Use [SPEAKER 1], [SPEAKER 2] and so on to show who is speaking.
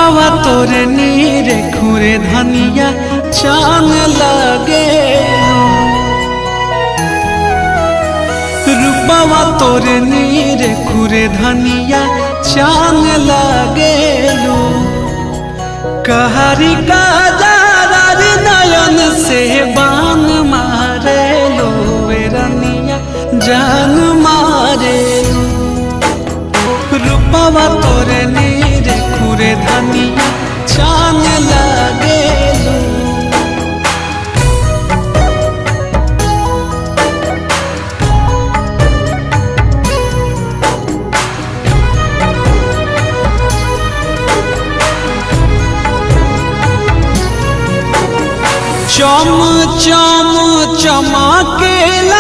[SPEAKER 1] रूपवा तोरे नीरे खुरे धनिया चांद लगे। रूपवा तोरे नीरे खुरे धनिया चांद लगे। कहरी का जारी नयन से बान मारे लो रनिया जान मारे। रूपवा तोरे नीरे खुरे धनिया चांद लगे। चम चम चमकेला